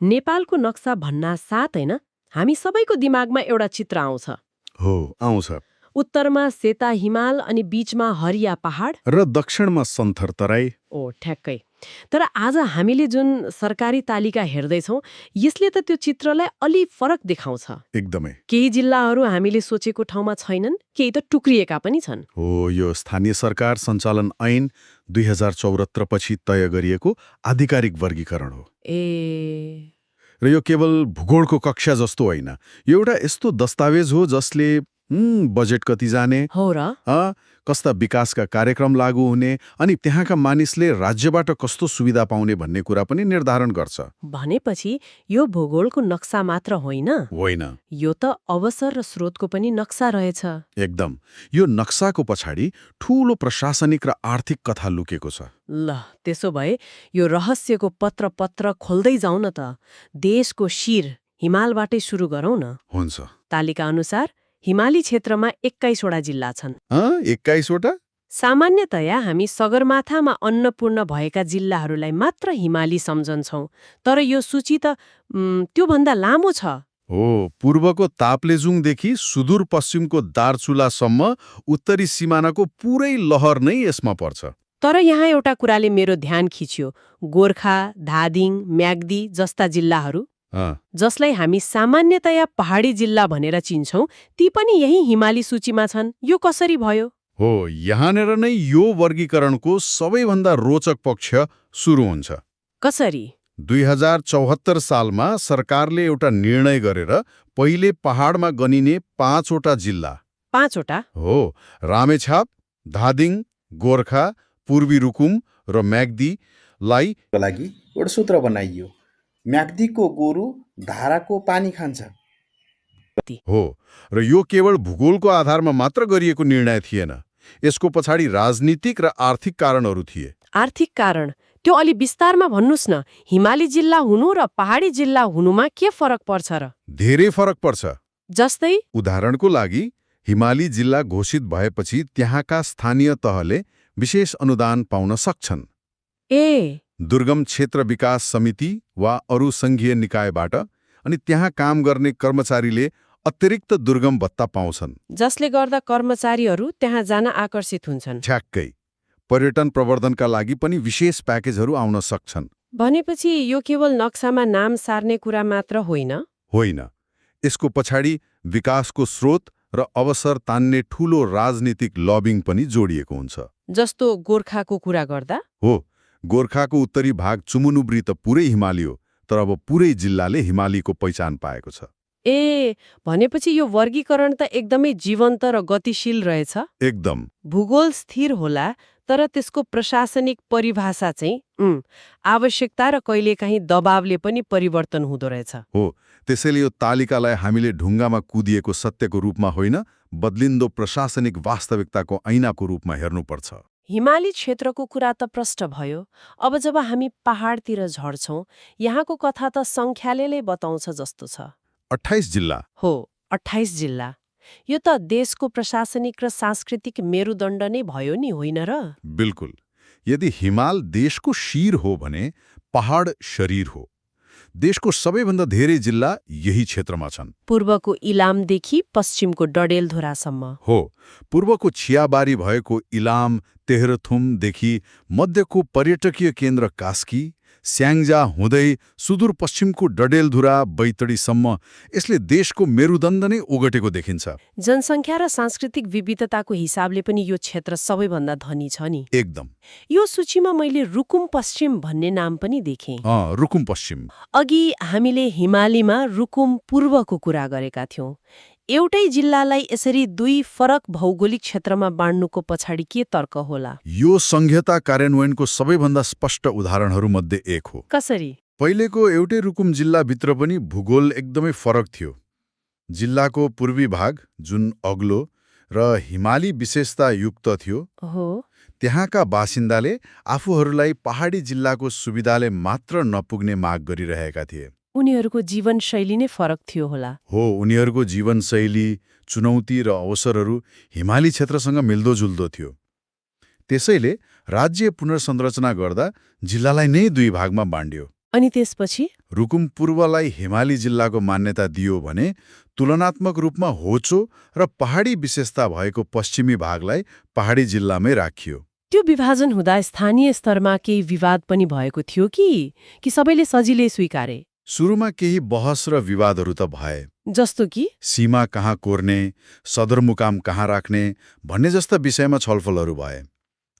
नेपालको नक्सा भन्ना साथ होइन, हामी सबैको दिमागमा एउटा चित्र आउँछ। हो, आउँछ। उत्तरमा सेता हिमाल अनि बीचमा हरिया पहाड। र दक्षिणमा सन्थर तराई। ओ ठ्याक्कै। तर आज हामीले जुन सरकारी तालिका हेर्दैछौँ, यसले त त्यो चित्रलाई अलि फरक देखाउँछ। एकदमै। केही जिल्लाहरू हामीले सोचेको ठाउँमा छैनन्, केही त टुक्रिएका पनि छन्। हो, यो स्थानीय सरकार सञ्चालन ऐन 2074 पछि तय गरिएको आधिकारिक वर्गीकरण हो। ए र यो केवल भूगोलको कक्षा जस्तो होइन, यो एउटा यस्तो दस्तावेज हो जसले बजेट कति जाने, हो र कस्ता विकासका कार्यक्रम लागू हुने अनि त्यहाँका मानिसले राज्यबाट कस्तो सुविधा पाउने भन्ने कुरा पनि निर्धारण गर्छ। भनेपछि यो भूगोलको नक्सा मात्र होइन, यो त अवसर र स्रोतको पनि नक्सा रहेछ। एकदम। यो नक्साको पछाडि ठूलो प्रशासनिक र आर्थिक कथा लुकेको छ। ल त्यसो भए यो रहस्यको पत्र खोल्दै जाउँ न त। देशको शिर हिमालबाटै सुरु गरौँ न। हुन्छ। तालिका अनुसार हिमाली क्षेत्रमा 21वटा जिल्ला छन्। 21वटा? सामान्यतया हामी सगरमाथामा अन्नपूर्ण भएका जिल्लाहरूलाई मात्र हिमाली सम्झन्छौँ, तर यो सूची त त्योभन्दा लामो छ। हो, पूर्वको ताप्लेजुङदेखि सुदूरपश्चिमको दार्चुलासम्म उत्तरी सिमानाको पुरै लहर नै यसमा पर्छ। तर यहाँ एउटा कुराले मेरो ध्यान खिच्यो, गोर्खा, धादिङ, म्याग्दी जस्ता जिल्लाहरू जसलाई हामी सामान्यतया पहाडी जिल्ला भनेर चिन्छौँ, ती पनि यही हिमाली सूचीमा छन्। यो कसरी भयो? हो, यहाँनिर नै यो वर्गीकरणको सबैभन्दा रोचक पक्ष सुरु हुन्छ। कसरी? 2074 सालमा सरकारले एउटा निर्णय गरेर पहिले पहाडमा गनिने 5वटा जिल्ला, 5वटा? हो, रामेछाप, धादिङ, गोर्खा, पूर्वी रुकुम र म्याग्दीलाई लागि एउटा सूत्र बनाइयो। म्याग्दीको गोरु धाराको पानी खान्छ। हो, र यो केवल भूगोलको आधारमा मात्र गरिएको निर्णय थिएन। यसको पछाडि राजनीतिक र आर्थिक कारणहरू थिए। आर्थिक कारण? त्यो अलि विस्तारमा भन्नुस् न। हिमाली जिल्ला हुनु र पहाडी जिल्ला हुनुमा के फरक पर्छ र? धेरै फरक पर्छ। जस्तै? उदाहरणको लागि, हिमाली जिल्ला घोषित भएपछि त्यहाँका स्थानीय तहले विशेष अनुदान पाउन सक्छन्। दुर्गम क्षेत्र विकास समिति वा अरू सङ्घीय निकायबाट, अनि त्यहाँ काम गर्ने कर्मचारीले अतिरिक्त दुर्गम भत्ता पाउँछन्, जसले गर्दा कर्मचारीहरू त्यहाँ जान आकर्षित हुन्छन्। ठ्याक्कै। पर्यटन प्रवर्धनका लागि पनि विशेष प्याकेजहरू आउन सक्छन्। भनेपछि यो केवल नक्सामा नाम सार्ने कुरा मात्र होइन? होइन, यसको पछाडि विकासको स्रोत र अवसर तान्ने ठूलो राजनीतिक लबिङ पनि जोडिएको हुन्छ। जस्तो गोर्खाको कुरा गर्दा? हो, गोर्खाको उत्तरी भाग चुमुनुब्री त पुरै हिमाली हो, तर अब पुरै जिल्लाले हिमालीको पहिचान पाएको छ। भनेपछि यो वर्गीकरण त एकदमै जीवन्त र गतिशील रहेछ। एकदम। भूगोल स्थिर होला, तर त्यसको प्रशासनिक परिभाषा चाहिँ आवश्यकता र कहिलेकाहीँ दबावले पनि परिवर्तन हुँदो रहेछ। हो, त्यसैले यो तालिकालाई हामीले ढुङ्गामा कुदिएको सत्यको रूपमा होइन, बदलिन्दो प्रशासनिक वास्तविकताको ऐनाको रूपमा हेर्नुपर्छ। हिमाली क्षेत्रको कुरा त प्रष्ट भयो। अब जब हामी पहाडतिर झर्छौँ, यहाँको कथा त सङ्ख्याले बताउँछ जस्तो छ। 28 जिल्ला। हो, 28 जिल्ला। यो त देशको प्रशासनिक र सांस्कृतिक मेरुदण्ड नै भयो नि, होइन र? बिल्कुल। यदि हिमाल देशको शिर हो भने पहाड शरीर हो। देशको सबैभन्दा धेरै जिल्ला यही क्षेत्रमा छन्। पूर्वको इलामदेखि पश्चिमको डडेलधुरासम्म। हो, पूर्वको छियाबारी भएको इलाम, तेह्रथुमदेखि मध्यको पर्यटकीय केन्द्र कास्की, स्याङ्जा हुँदै सुदूरपश्चिमको डडेलधुरा बैतडीसम्म यसले देशको मेरुदण्ड नै ओगटेको देखिन्छ। जनसङ्ख्या र सांस्कृतिक विविधताको हिसाबले पनि यो क्षेत्र सबैभन्दा धनी छ नि। एकदम। यो सूचीमा मैले रुकुम पश्चिम भन्ने नाम पनि देखेँ। रुकुम पश्चिम। अघि हामीले हिमालीमा रुकुम पूर्वको कुरा गरेका थियौँ। एउटै जिल्लालाई यसरी दुई फरक भौगोलिक क्षेत्रमा बाँड्नुको पछाडि के तर्क होला? यो संहिता कार्यान्वयनको सबैभन्दा स्पष्ट उदाहरणहरूमध्ये एक हो। कसरी? पहिलेको एउटै रुकुम जिल्लाभित्र पनि भूगोल एकदमै फरक थियो। जिल्लाको पूर्वी भाग, जुन अग्लो र हिमाली विशेषता युक्त थियो, त्यहाँका बासिन्दाले आफूहरूलाई पहाडी जिल्लाको सुविधाले मात्र नपुग्ने माग गरिरहेका थिए। उनीहरूको जीवनशैली नै फरक थियो होला। हो, उनीहरूको जीवनशैली, चुनौती र अवसरहरू हिमाली क्षेत्रसँग मिल्दोजुल्दो थियो। त्यसैले राज्य पुनर्संरचना गर्दा जिल्लालाई नै दुई भागमा बाँड्यो। अनि त्यसपछि रुकुम पूर्वलाई हिमाली जिल्लाको मान्यता दियो भने तुलनात्मक रूपमा होचो र पहाडी विशेषता भएको पश्चिमी भागलाई पहाडी जिल्लामै राखियो। त्यो विभाजन हुँदा स्थानीय स्तरमा केही विवाद पनि भएको थियो कि सबैले सजिलै स्वीकारे? सुरुमा केही बहस र विवादहरू त भए, जस्तो कि सीमा कहाँ कोर्ने, सदरमुकाम कहाँ राख्ने भन्ने जस्ता विषयमा छलफलहरू भए।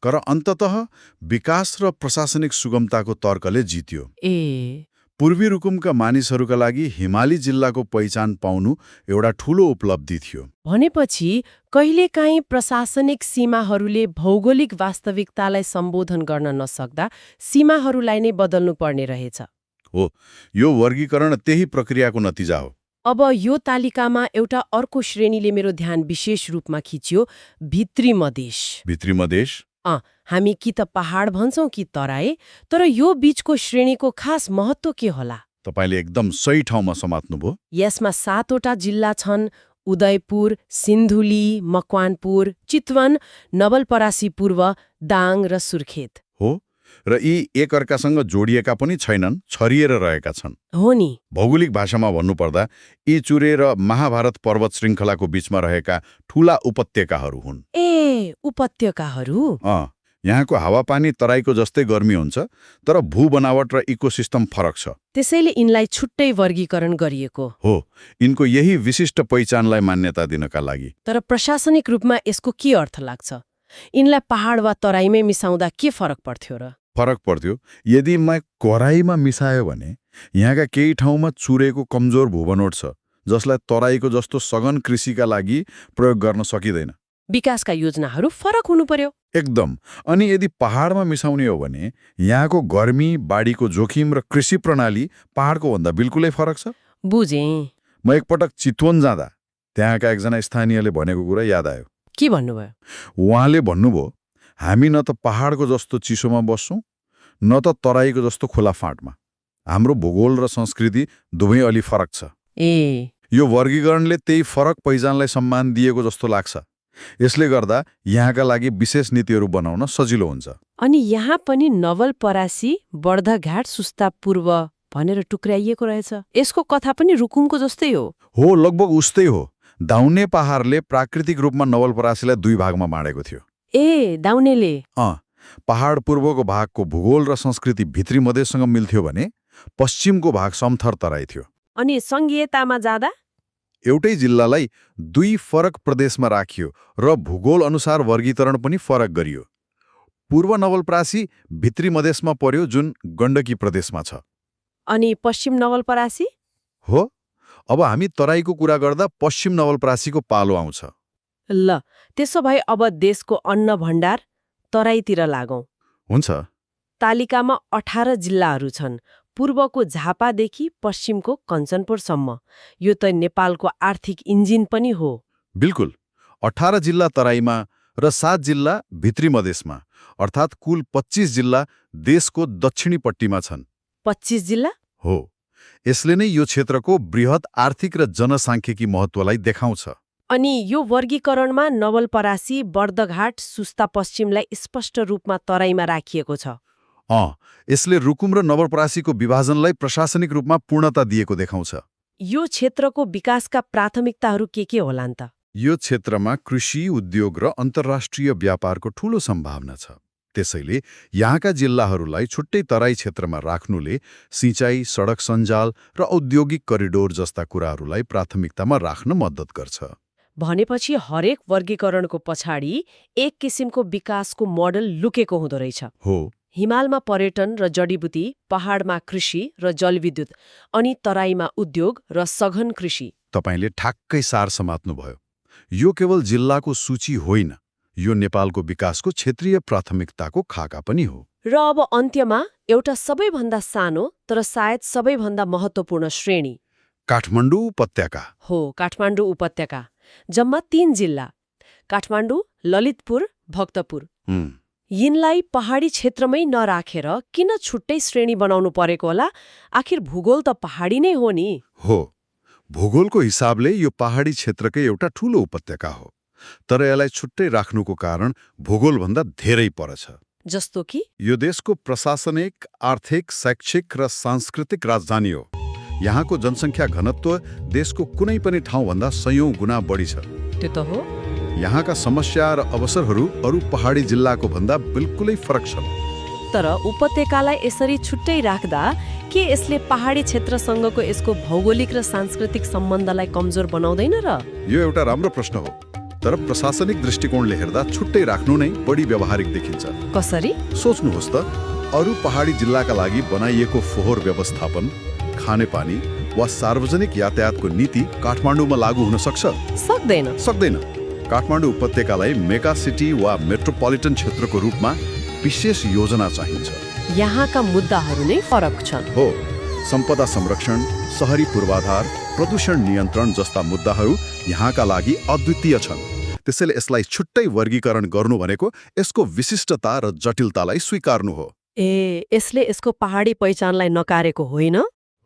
तर अन्ततः विकास र प्रशासनिक सुगमताको तर्कले जित्यो। पूर्वी रुकुमका मानिसहरूका लागि हिमाली जिल्लाको पहिचान पाउनु एउटा ठूलो उपलब्धि थियो। भनेपछि कहिलेकाहीँ प्रशासनिक सीमाहरूले भौगोलिक वास्तविकतालाई सम्बोधन गर्न नसक्दा सीमाहरूलाई नै बदल्नु पर्ने रहेछ। हो, यो वर्गीकरण त्यही प्रक्रियाको नतिजा हो। अब यो तालिकामा एउटा अर्को श्रेणीले मेरो ध्यान विशेष रूपमा खिच्यो, भित्री मधेस। भित्री मधेस? हामी कि त पहाड भन्छौं कि तराई, तर यो बीचको श्रेणीको खास महत्व के होला? तपाईले एकदम सही ठाउँमा समात्नुभयो। यसमा 7वटा जिल्ला छन्: उदयपुर, सिन्धुली, मकवानपुर, चितवन, नवलपरासी पूर्व, दाङ र सुर्खेत। हो, र यी एकअर्कासँग जोडिएका पनि छैनन्, छरिएर रहेका छन्। हो नि। भौगोलिक भाषामा भन्नुपर्दा यी चुरे र महाभारत पर्वत श्रृङ्खलाको बीचमा रहेका ठूला उपत्यकाहरू हुन्। उपत्यकाहरू? यहाँको हावापानी तराईको जस्तै गर्मी हुन्छ, तर भू बनावट र इकोसिस्टम फरक छ। त्यसैले यिनलाई छुट्टै वर्गीकरण गरिएको हो, यिनको यही विशिष्ट पहिचानलाई मान्यता दिनका लागि। तर प्रशासनिक रूपमा यसको के अर्थ लाग्छ? यिनलाई पहाड वा तराईमै मिसाउँदा के फरक पर्थ्यो र? फरक पर्थ्यो। यदि कोराईमा मिसायो भने यहाँका केही ठाउँमा चुरेको कमजोर भूबनोट छ, जसलाई तराईको जस्तो सघन कृषिका लागि प्रयोग गर्न सकिँदैन। विकासका योजनाहरू फरक हुनु पर्यो। एकदम। अनि यदि पहाडमा मिसाउने हो भने यहाँको गर्मी, बाढीको जोखिम र कृषि प्रणाली पहाडको भन्दा बिल्कुलै फरक छ। बुझेँ। म एकपटक चितवन जाँदा त्यहाँका एकजना स्थानीयले भनेको कुरा याद आयो। के भन्नुभयो? उहाँले भन्नुभयो, हामी न त पहाडको जस्तो चिसोमा बस्छौं, न त तराईको जस्तो खुला फाँटमा। हाम्रो भूगोल र संस्कृति दुवै अलि फरक छ। यो वर्गीकरणले त्यही फरक पहिचानलाई सम्मान दिएको जस्तो लाग्छ। यसले गर्दा यहाँका लागि विशेष नीतिहरू बनाउन सजिलो हुन्छ। अनि यहाँ पनि नवलपरासी, बर्धघाट, सुस्ता पूर्व भनेर टुक्राइएको रहेछ। यसको कथा पनि रुकुमको जस्तै हो। हो, लगभग उस्तै हो। दाउने पहाडले प्राकृतिक रूपमा नवलपरासीलाई दुई भागमा बाँडेको थियो। दाउनेले? पहाड पूर्वको भागको भूगोल र संस्कृति भित्री मधेससँग मिल्थ्यो भने पश्चिमको भाग समथर तराई थियो। अनि संघीयतामा जाँदा एउटै जिल्लालाई दुई फरक प्रदेशमा राखियो र भूगोल अनुसार वर्गीकरण पनि फरक गरियो। पूर्व नवलपरासी भित्री मधेसमा पर्यो, जुन गण्डकी प्रदेशमा छ। अनि पश्चिम नवलपरासी? हो, अब हामी तराईको कुरा गर्दा पश्चिम नवलपरासीको पालो आउँछ। ल, त्यसो भए अब देशको अन्न भण्डार तराईतिर लागौं। हुन्छ। तालिकामा 18 जिल्लाहरू छन्, पूर्वको झापादेखि पश्चिमको कञ्चनपुरसम्म। यो त नेपालको आर्थिक इन्जिन पनि हो। बिल्कुल। 18 जिल्ला तराईमा र 7 जिल्ला भित्री मधेसमा, अर्थात् कुल 25 जिल्ला देशको दक्षिणी पट्टीमा छन्। 25 जिल्ला? हो। यसले नै यो क्षेत्रको बृहत आर्थिक र जनसाङ्ख्यिकी महत्त्वलाई देखाउँछ। अनि यो वर्गीकरणमा नवलपरासी, बर्धघाट, सुस्ता पश्चिमलाई स्पष्ट रूपमा तराईमा राखिएको छ। यसले रुकुम र नवलपरासीको विभाजनलाई प्रशासनिक रूपमा पूर्णता दिएको देखाउँछ। यो क्षेत्रको विकासका प्राथमिकताहरू के होलान् त? यो क्षेत्रमा कृषि, उद्योग र अन्तर्राष्ट्रिय व्यापारको ठूलो सम्भावना छ। त्यसैले यहाँका जिल्लाहरूलाई छुट्टै तराई क्षेत्रमा राख्नुले सिँचाइ, सडक सञ्जाल र औद्योगिक करिडोर जस्ता कुराहरूलाई प्राथमिकतामा राख्न मद्दत गर्छ। भनेपछि हरेक वर्गीकरणको पछाडि एक किसिमको विकासको मोडल लुकेको हुँदो रहेछ। हो। हिमालमा पर्यटन र जडीबुटी, पहाडमा कृषि र जलविद्युत, अनि तराईमा उद्योग र सघन कृषि। तपाईले ठ्याक्कै सार समात्नुभयो। यो केवल जिल्लाको सूची होइन, यो नेपालको विकासको क्षेत्रीय प्राथमिकताको खाका पनि हो। र अब अन्त्यमा एउटा सबैभन्दा सानो तर सायद सबैभन्दा महत्त्वपूर्ण श्रेणी, काठमाडौँ उपत्यका। हो, काठमाडौँ उपत्यका। जम्मा 3 जिल्ला, काठमाडौँ, ललितपुर, भक्तपुर। यिनलाई पहाडी क्षेत्रमै नराखेर किन छुट्टै श्रेणी बनाउनु परेको होला? आखिर भूगोल त पहाडी नै हो नि। हो, भूगोलको हिसाबले यो पहाडी क्षेत्रकै एउटा ठूलो उपत्यका हो, तर यसलाई छुट्टै राख्नुको कारण भूगोलभन्दा धेरै पर छ। जस्तो कि यो देशको प्रशासनिक, आर्थिक, शैक्षिक र सांस्कृतिक राजधानी हो। यहाँको जनसङ्ख्या घनत्व देशको कुनै पनि ठाउँभन्दा 100 गुणा बढी छ। त्यो त हो। यहाँका समस्या र अवसरहरू अरू पहाडी जिल्लाको भन्दा बिल्कुलै फरक छन्। तर उपत्यकालाई यसरी छुट्टै राख्दा के यसले पहाडी क्षेत्रसँगको यसको भौगोलिक र सांस्कृतिक सम्बन्धलाई कमजोर बनाउँदैन र? यो एउटा राम्रो प्रश्न हो, तर प्रशासनिक दृष्टिकोणले हेर्दा छुट्टै राख्नु नै बढी व्यावहारिक देखिन्छ। कसरी? सोच्नुहोस् त, अरू पहाडी जिल्लाका लागि बनाइएको फोहोर व्यवस्थापन, खानेपानी वा सार्वजनिक यातायातको नीति काठमाडौँमा लागू हुन सक्दैन। काठमाडौँ उपत्यकालाई मेगा सिटी वा मेट्रोपोलिटन क्षेत्रको रूपमा विशेष योजना चाहिन्छ। यहाँका मुद्दाहरू नै फरक छन्। हो, सम्पदा संरक्षण, शहरी पूर्वाधार, प्रदूषण नियन्त्रण जस्ता मुद्दाहरू यहाँका लागि अद्वितीय छन्। त्यसैले यसलाई छुट्टै वर्गीकरण गर्नु भनेको यसको विशिष्टता र जटिलतालाई स्वीकार्नु हो। यसले यसको पहाडी पहिचानलाई नकारेको होइन?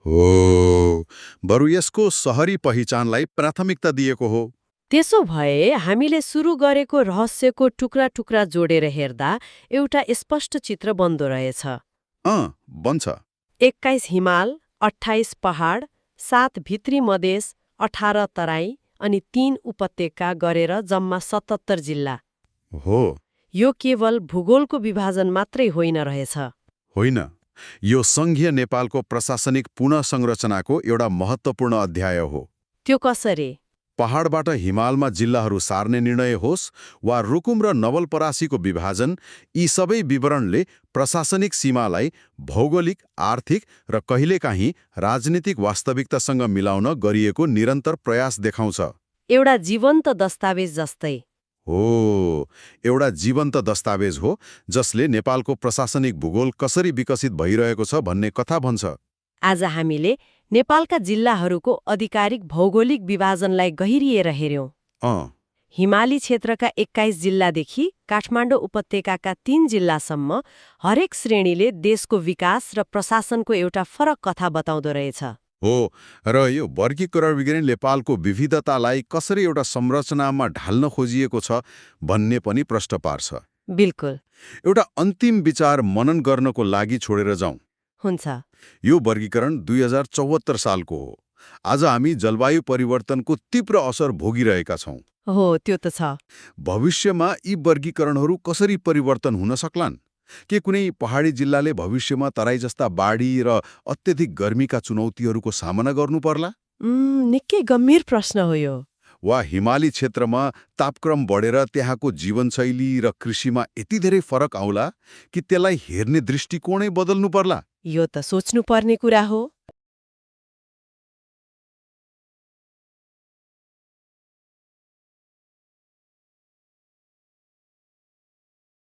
हो, बरु यसको शहरी पहिचानलाई प्राथमिकता दिएको हो। त्यसो भए हामीले सुरु गरेको रहस्यको टुक्रा टुक्रा जोडेर हेर्दा एउटा स्पष्ट चित्र बन्दो रहेछ। बन्छ। 21 हिमाल, 28 पहाड, 7 भित्री मधेस, 18 तराई अनि 3 उपत्यका गरेर जम्मा 77 जिल्ला। हो, यो केवल भूगोलको विभाजन मात्रै होइन रहेछ। होइन, यो सङ्घीय नेपालको प्रशासनिक पुनःसंरचनाको एउटा महत्त्वपूर्ण अध्याय हो। त्यो कसरी? पहाडबाट हिमालमा जिल्लाहरू सार्ने निर्णय होस् वा रुकुम र नवलपरासीको विभाजन, यी सबै विवरणले प्रशासनिक सीमालाई भौगोलिक, आर्थिक र कहिलेकाहीँ राजनीतिक वास्तविकतासँग मिलाउन गरिएको निरन्तर प्रयास देखाउँछ। एउटा जीवन्त दस्तावेज जस्तै। हो, एउटा जीवन्त दस्तावेज हो जसले नेपालको प्रशासनिक भूगोल कसरी विकसित भइरहेको छ भन्ने कथा भन्छ। आज हामीले नेपालका जिल्लाहरूको आधिकारिक भौगोलिक विभाजनलाई गहिरिएर हेर्यौं। हिमाली क्षेत्रका 21 जिल्लादेखि काठमाडौँ उपत्यकाका 3 जिल्लासम्म हरेक श्रेणीले देशको विकास र प्रशासनको एउटा फरक कथा बताउँदो रहेछ। हो, र यो वर्गीकरण नेपालको विविधतालाई कसरी एउटा संरचनामा ढाल्न खोजिएको छ भन्ने पनि प्रश्न पार्छ। बिल्कुल। एउटा अन्तिम विचार मनन गर्नको लागि छोडेर जाउँ। हुन्छ। यो वर्गीकरण 2074 सालको हो। आज हामी जलवायु परिवर्तनको तीव्र असर भोगिरहेका छौँ। हो, त्यो त छ। भविष्यमा यी वर्गीकरणहरू कसरी परिवर्तन हुन सक्लान्? के कुनै पहाडी जिल्लाले भविष्यमा तराई जस्ता बाढी र अत्यधिक गर्मीका चुनौतीहरूको सामना गर्नु पर्ला? निकै गम्भीर प्रश्न हो यो। वा हिमाली क्षेत्रमा तापक्रम बढेर त्यहाँको जीवनशैली र कृषिमा यति धेरै फरक आउला कि त्यसलाई हेर्ने दृष्टिकोणै बदल्नु पर्ला? यो त सोच्नुपर्ने कुरा हो।